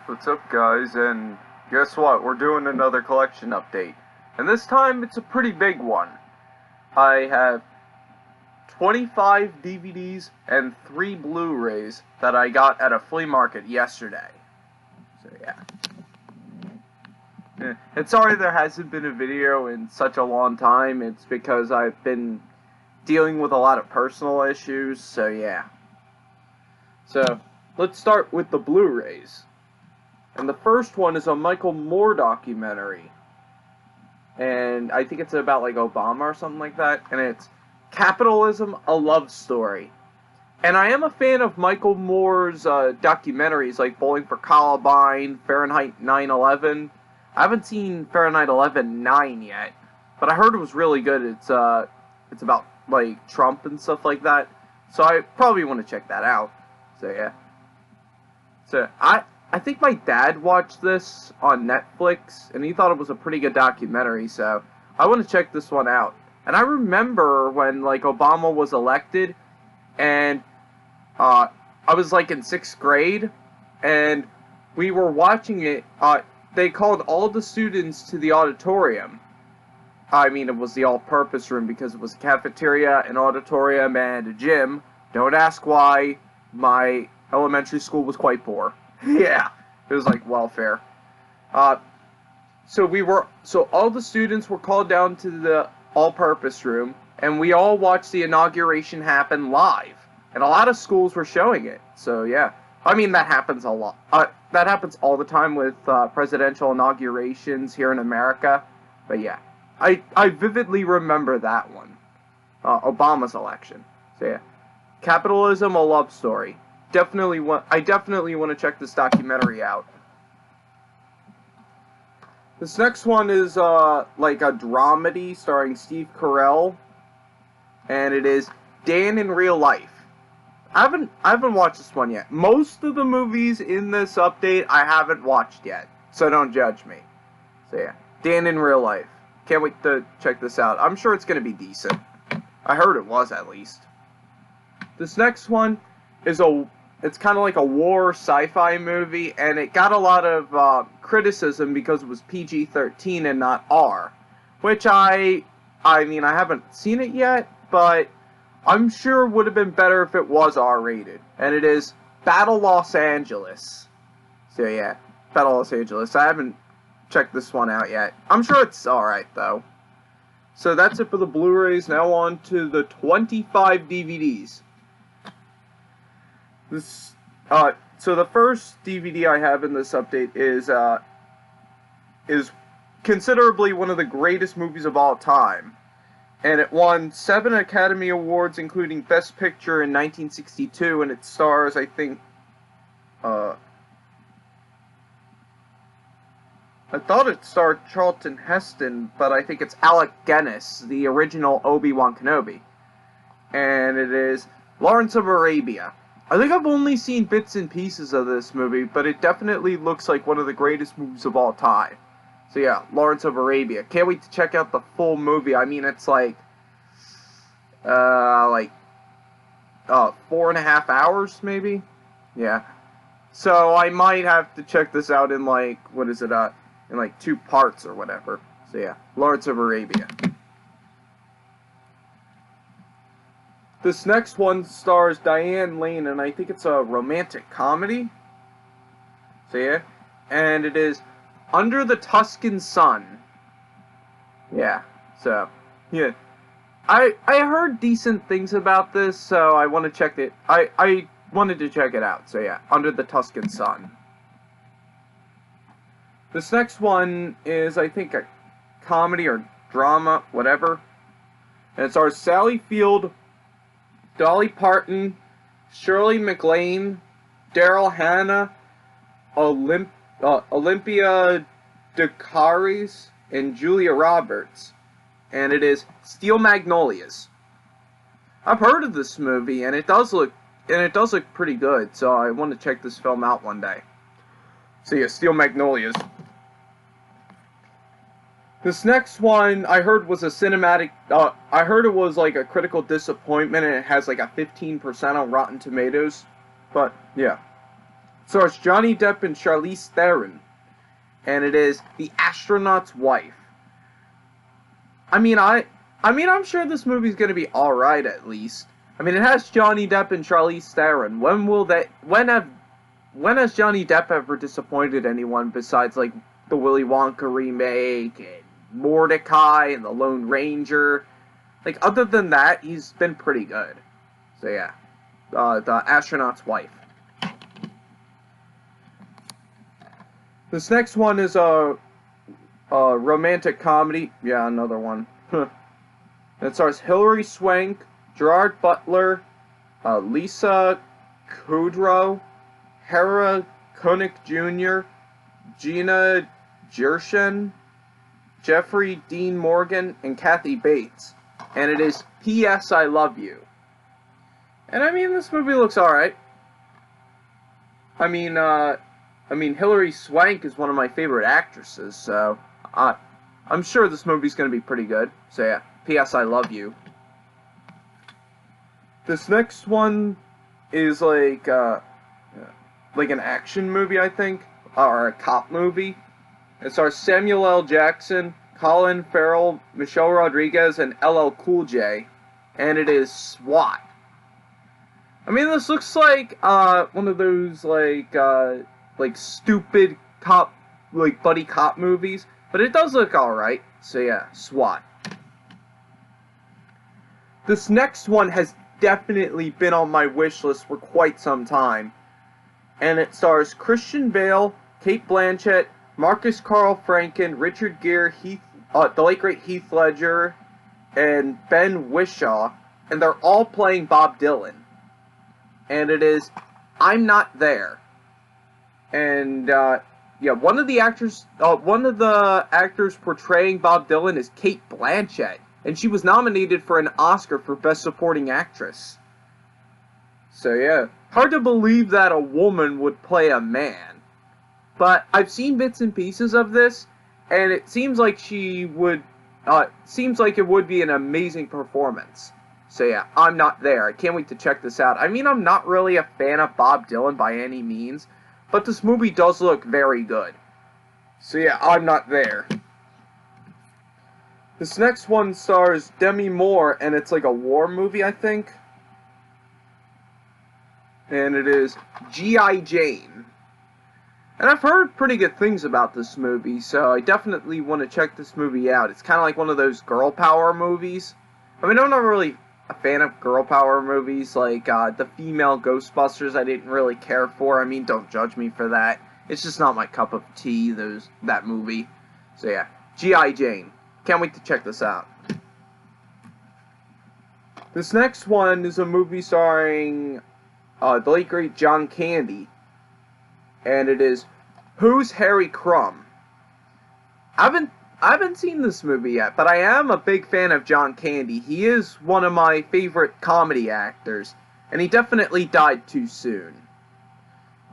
What's up, guys? And guess what? We're doing another collection update. And this time, it's a pretty big one. I have 25 DVDs and 3 Blu-rays that I got at a flea market yesterday. So, yeah. And sorry there hasn't been a video in such a long time. It's because I've been dealing with a lot of personal issues, so yeah. So, let's start with the Blu-rays. And the first one is a Michael Moore documentary. And I think it's about like Obama or something like that. And it's Capitalism, a Love Story. And I am a fan of Michael Moore's documentaries like Bowling for Columbine, Fahrenheit 9/11. I haven't seen Fahrenheit 11/9 yet, but I heard it was really good. It's about like Trump and stuff like that. So I probably want to check that out. So yeah. So I think my dad watched this on Netflix, and he thought it was a pretty good documentary, so I want to check this one out. And I remember when, like, Obama was elected, and I was, like, in 6th grade, and we were watching it. They called all the students to the auditorium. I mean, it was the all-purpose room because it was a cafeteria, an auditorium, and a gym. Don't ask why. My elementary school was quite poor. Yeah, it was like welfare. So all the students were called down to the all-purpose room, and we all watched the inauguration happen live. And a lot of schools were showing it. So yeah, I mean that happens a lot. That happens all the time with presidential inaugurations here in America. But yeah, I vividly remember that one, Obama's election. So yeah, Capitalism, a Love Story. I definitely want to check this documentary out. This next one is like a dramedy starring Steve Carell, and it is Dan in Real Life. I haven't watched this one yet. Most of the movies in this update I haven't watched yet, so don't judge me. So yeah, Dan in Real Life. Can't wait to check this out. I'm sure it's gonna be decent. I heard it was, at least. This next one is it's kind of like a war sci-fi movie, and it got a lot of criticism because it was PG-13 and not R, which I mean, I haven't seen it yet, but I'm sure would have been better if it was R-rated, and it is Battle Los Angeles. So yeah, Battle Los Angeles. I haven't checked this one out yet. I'm sure it's alright, though. So that's it for the Blu-rays. Now on to the 25 DVDs. So the first DVD I have in this update is considerably one of the greatest movies of all time. And it won 7 Academy Awards, including Best Picture in 1962, and it stars, I think, I thought it starred Charlton Heston, but I think it's Alec Guinness, the original Obi-Wan Kenobi. And it is Lawrence of Arabia. I think I've only seen bits and pieces of this movie, but it definitely looks like one of the greatest movies of all time. So yeah, Lawrence of Arabia. Can't wait to check out the full movie. I mean, it's like 4.5 hours, maybe? Yeah. So I might have to check this out in like, in like 2 parts or whatever. So yeah, Lawrence of Arabia. This next one stars Diane Lane, and I think it's a romantic comedy. So yeah, and it is Under the Tuscan Sun. Yeah, so yeah, I heard decent things about this, so I want to check it. I wanted to check it out. So yeah, Under the Tuscan Sun. This next one is, I think, a comedy or drama, whatever, and it stars Sally Field, Dolly Parton, Shirley MacLaine, Daryl Hannah, Olympia Dacquaris, and Julia Roberts. And it is Steel Magnolias. I've heard of this movie, and it does look pretty good, so I want to check this film out one day. So yeah, Steel Magnolias. This next one I heard was a cinematic. I heard it was like a critical disappointment, and it has like a 15% on Rotten Tomatoes. But yeah, stars Johnny Depp and Charlize Theron, and it is The Astronaut's Wife. I mean, I'm sure this movie's gonna be all right at least. I mean, it has Johnny Depp and Charlize Theron. When has Johnny Depp ever disappointed anyone besides like the Willy Wonka remake and Mordecai and the Lone Ranger? Like, other than that, he's been pretty good. So yeah, The Astronaut's Wife. This next one is a romantic comedy. Yeah, another one. It stars Hilary Swank, Gerard Butler, Lisa Kudrow, Hera Koenig Jr., Gina Gershon, Jeffrey Dean Morgan, and Kathy Bates. And it is P.S. I Love You. And I mean, this movie looks alright. I mean, Hilary Swank is one of my favorite actresses, so I'm sure this movie's going to be pretty good. So yeah, P.S. I Love You. This next one is like an action movie, I think, or a cop movie. It stars Samuel L. Jackson, Colin Farrell, Michelle Rodriguez, and LL Cool J, and it is SWAT. I mean, this looks like one of those like stupid cop, like buddy cop movies, but it does look alright. So yeah, SWAT. This next one has definitely been on my wish list for quite some time, and it stars Christian Bale, Cate Blanchett, Marcus Carl Franken, Richard Gere, the late great Heath Ledger, and Ben Whishaw, and they're all playing Bob Dylan. And it is I'm Not There. And yeah, one of the actors portraying Bob Dylan is Cate Blanchett, and she was nominated for an Oscar for Best Supporting Actress. So yeah, hard to believe that a woman would play a man. But I've seen bits and pieces of this, and it seems like it would be an amazing performance. So yeah, I'm Not There. I can't wait to check this out. I mean, I'm not really a fan of Bob Dylan by any means, but this movie does look very good. So yeah, I'm Not There. This next one stars Demi Moore, and it's like a war movie, I think. And it is G.I. Jane. And I've heard pretty good things about this movie, so I definitely want to check this movie out. It's kind of like one of those girl power movies. I mean, I'm not really a fan of girl power movies, like the female Ghostbusters I didn't really care for. I mean, don't judge me for that. It's just not my cup of tea, that movie. So yeah, G.I. Jane. Can't wait to check this out. This next one is a movie starring the late great John Candy. And it is Who's Harry Crumb? I haven't seen this movie yet, but I am a big fan of John Candy. He is one of my favorite comedy actors, and he definitely died too soon.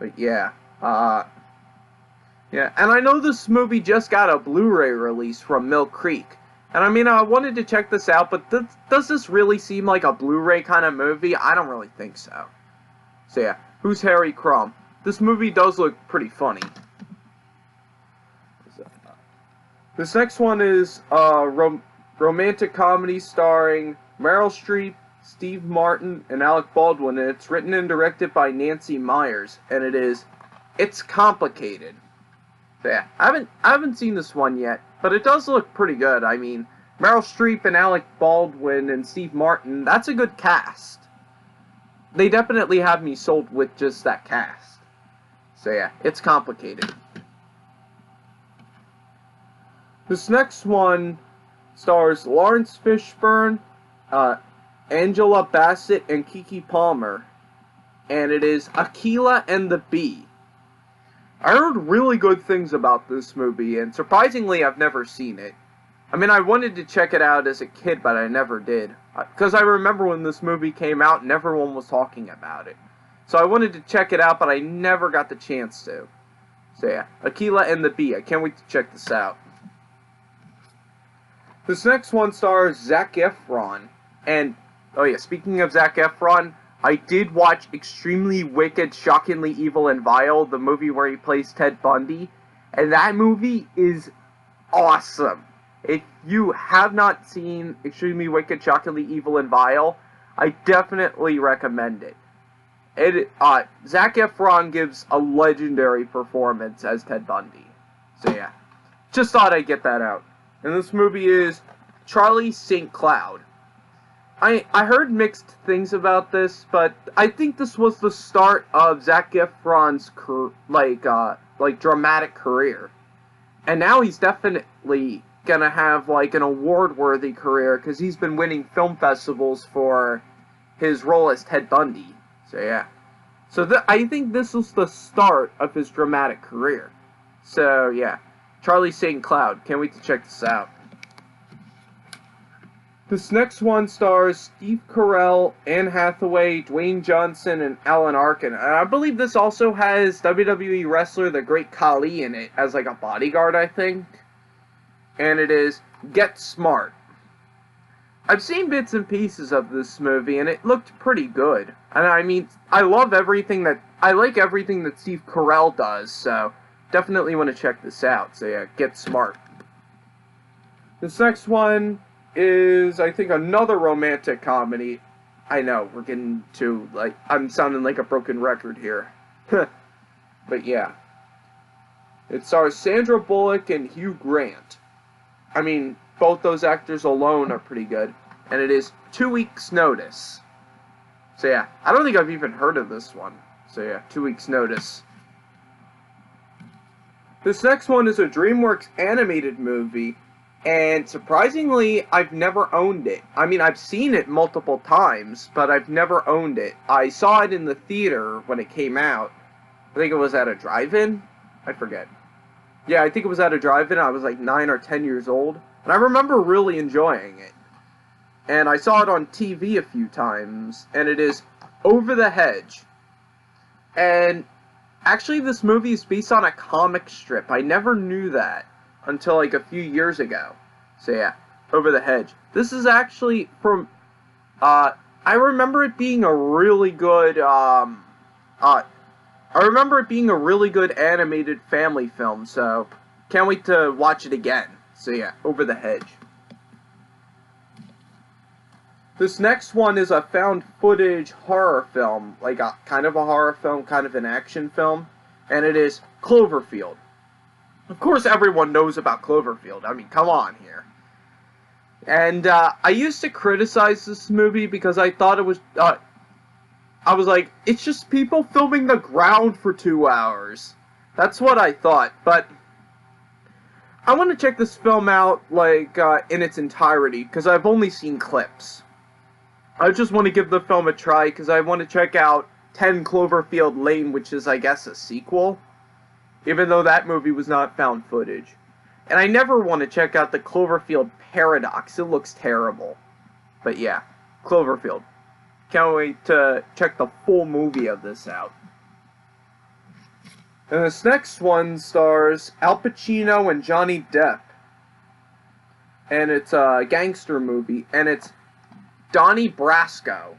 But yeah, yeah, and I know this movie just got a Blu-ray release from Mill Creek. And I mean, I wanted to check this out, but does this really seem like a Blu-ray kind of movie? I don't really think so. So yeah, Who's Harry Crumb? This movie does look pretty funny. This next one is a romantic comedy starring Meryl Streep, Steve Martin, and Alec Baldwin, and it's written and directed by Nancy Meyers, and it is It's Complicated. So yeah, I haven't seen this one yet, but it does look pretty good. I mean, Meryl Streep and Alec Baldwin and Steve Martin, that's a good cast. They definitely have me sold with just that cast. So yeah, It's Complicated. This next one stars Lawrence Fishburne, Angela Bassett, and Keke Palmer. And it is Akeelah and the Bee. I heard really good things about this movie, and surprisingly I've never seen it. I mean, I wanted to check it out as a kid, but I never did. Because I remember when this movie came out and everyone was talking about it. So I wanted to check it out, but I never got the chance to. So yeah, Akeelah and the Bee. I can't wait to check this out. This next one stars Zac Efron. And, oh yeah, speaking of Zac Efron, I did watch Extremely Wicked, Shockingly Evil, and Vile, the movie where he plays Ted Bundy, and that movie is awesome. If you have not seen Extremely Wicked, Shockingly Evil, and Vile, I definitely recommend it. Zac Efron gives a legendary performance as Ted Bundy. So yeah, just thought I'd get that out. And this movie is Charlie St. Cloud. I heard mixed things about this, but I think this was the start of Zac Efron's dramatic career. And now he's definitely gonna have like an award-worthy career because he's been winning film festivals for his role as Ted Bundy. So yeah. So I think this was the start of his dramatic career. So yeah. Charlie St. Cloud. Can't wait to check this out. This next one stars Steve Carell, Anne Hathaway, Dwayne Johnson, and Alan Arkin. And I believe this also has WWE wrestler The Great Khali in it as like a bodyguard, I think. And it is Get Smart. I've seen bits and pieces of this movie, and it looked pretty good. And I mean, I like everything that Steve Carell does, so definitely want to check this out. So yeah, Get Smart. This next one is, I think, another romantic comedy. I know, we're getting to, like, I'm sounding like a broken record here. But yeah. It stars Sandra Bullock and Hugh Grant. I mean, both those actors alone are pretty good. And it is 2 Weeks Notice. So yeah, I don't think I've even heard of this one. So yeah, 2 Weeks Notice. This next one is a DreamWorks animated movie. And surprisingly, I've never owned it. I mean, I've seen it multiple times, but I've never owned it. I saw it in the theater when it came out. I think it was at a drive-in? I forget. Yeah, I think it was at a drive-in. I was like 9 or 10 years old. And I remember really enjoying it. And I saw it on TV a few times. And it is Over the Hedge. And actually, this movie is based on a comic strip. I never knew that until like a few years ago. So yeah, Over the Hedge. This is actually from, I remember it being a really good, I remember it being a really good animated family film, so can't wait to watch it again. So yeah, Over the Hedge. This next one is a found footage horror film, like a kind of a horror film, kind of an action film, and it is Cloverfield. Of course everyone knows about Cloverfield. I mean, come on here. And I used to criticize this movie because I thought it was, I was like, it's just people filming the ground for 2 hours. That's what I thought, but I want to check this film out, like, in its entirety, because I've only seen clips. I just want to give the film a try, because I want to check out 10 Cloverfield Lane, which is, I guess, a sequel. Even though that movie was not found footage. And I never want to check out the Cloverfield Paradox. It looks terrible. But yeah, Cloverfield. Can't wait to check the full movie of this out. And this next one stars Al Pacino and Johnny Depp. And it's a gangster movie. And it's Donnie Brasco.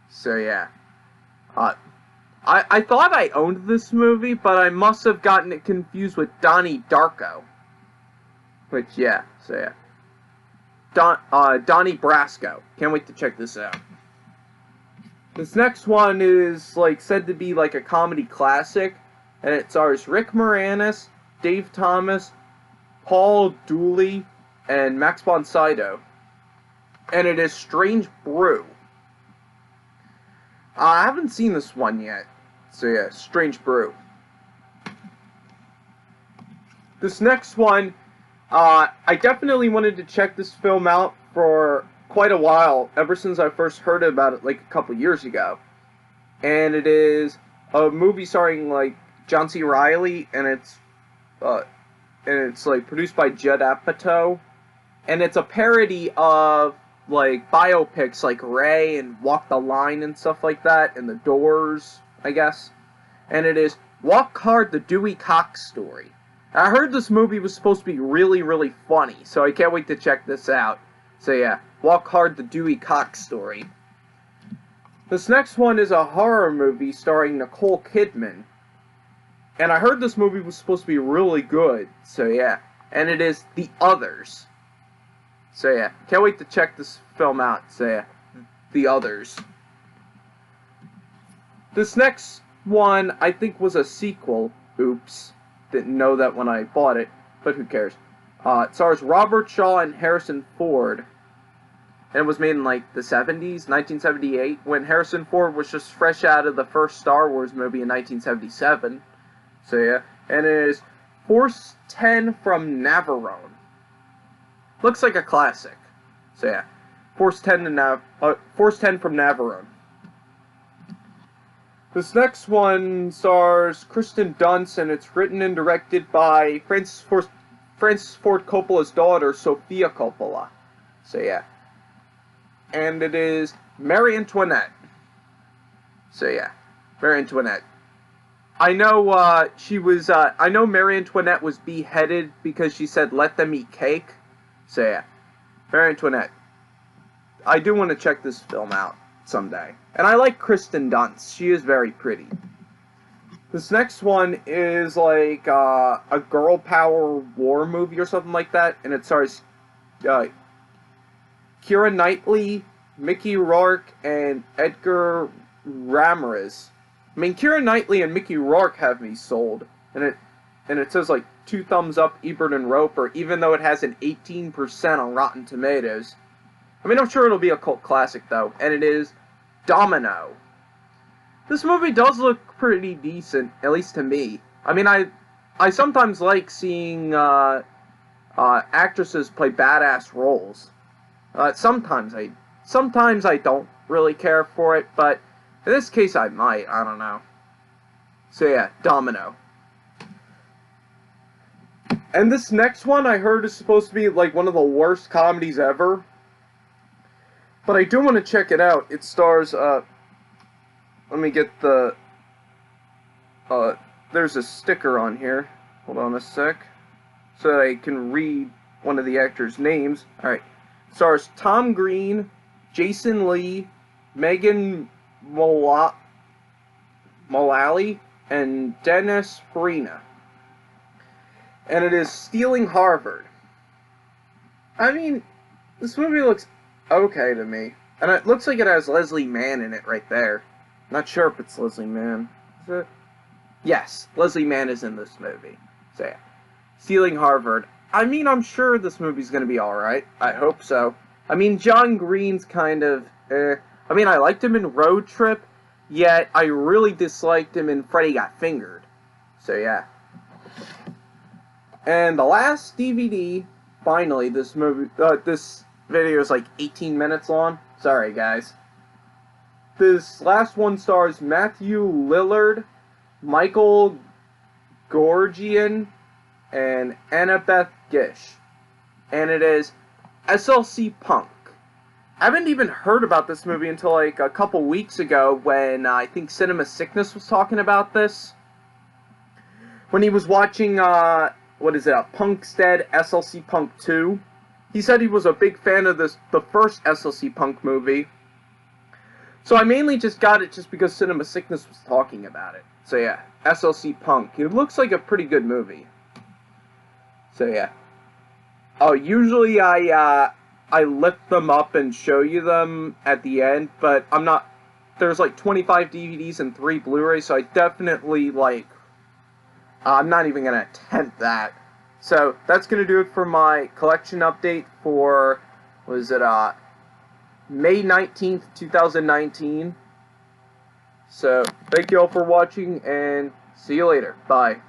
So yeah. I thought I owned this movie, but I must have gotten it confused with Donnie Darko. Which, yeah, so yeah. Donnie Brasco. Can't wait to check this out. This next one is, like, said to be, like, a comedy classic. And it stars Rick Moranis, Dave Thomas, Paul Dooley, and Max von Sydow. And it is Strange Brew. I haven't seen this one yet. So yeah, Strange Brew. This next one, I definitely wanted to check this film out for quite a while, ever since I first heard about it like a couple years ago. And it is a movie starring like John C. Reilly, and it's like produced by Judd Apatow, and it's a parody of like biopics like Ray and Walk the Line and stuff like that, and The Doors, I guess. And it is Walk Hard, the Dewey Cox Story. I heard this movie was supposed to be really, really funny, so I can't wait to check this out. So yeah, Walk Hard, the Dewey Cox Story. This next one is a horror movie starring Nicole Kidman. And I heard this movie was supposed to be really good, so yeah. And it is The Others. So yeah, can't wait to check this film out, so yeah. The Others. This next one, I think, was a sequel. Oops. Didn't know that when I bought it, but who cares. It stars Robert Shaw and Harrison Ford. And it was made in, like, the 70s, 1978, when Harrison Ford was just fresh out of the first Star Wars movie in 1977. So, yeah. And it is Force 10 from Navarone. Looks like a classic. So, yeah. Force 10 from Navarone. This next one stars Kirsten Dunst, and it's written and directed by Francis Ford Coppola's daughter, Sofia Coppola. So, yeah. And it is Marie Antoinette. So, yeah. Marie Antoinette. I know, I know Marie Antoinette was beheaded because she said, "Let them eat cake." So, yeah. Marie Antoinette. I do want to check this film out someday. And I like Kirsten Dunst. She is very pretty. This next one is like a girl power war movie or something like that. And it stars Keira Knightley, Mickey Rourke, and Edgar Ramirez. I mean, Keira Knightley and Mickey Rourke have me sold. And it says like 2 thumbs up, Ebert and Roper, even though it has an 18% on Rotten Tomatoes. I mean, I'm sure it'll be a cult classic, though. And it is Domino. This movie does look pretty decent, at least to me. I mean, I sometimes like seeing actresses play badass roles. Sometimes I don't really care for it, but in this case I might. I don't know. So yeah, Domino. And this next one I heard is supposed to be like one of the worst comedies ever. But I do want to check it out. It stars, let me get the, there's a sticker on here. Hold on a sec. So that I can read one of the actors' names. Alright. It stars Tom Green, Jason Lee, Megan Mullally, and Dennis Farina. And it is Stealing Harvard. I mean, this movie looks okay to me. And it looks like it has Leslie Mann in it right there. Not sure if it's Leslie Mann. Is it? Yes, Leslie Mann is in this movie. So yeah. Stealing Harvard. I mean, I'm sure this movie's gonna be alright. I hope so. I mean, John Green's kind of, I mean, I liked him in Road Trip, yet I really disliked him in Freddy Got Fingered. So yeah. And the last DVD, finally, this video is like 18 minutes long. Sorry, guys. This last one stars Matthew Lillard, Michael Gorgian, and Annabeth Gish. And it is SLC Punk. I haven't even heard about this movie until like a couple weeks ago when I think Cinema Sickness was talking about this. When he was watching, Punkstead SLC Punk 2. He said he was a big fan of the first SLC Punk movie. So I mainly just got it just because Cinema Sickness was talking about it. So yeah, SLC Punk. It looks like a pretty good movie. So yeah. Oh, usually I lift them up and show you them at the end, but I'm not. There's like 25 DVDs and 3 Blu-rays, so I definitely I'm not even gonna attempt that. So that's gonna do it for my collection update for May 19th, 2019. So thank you all for watching, and see you later. Bye.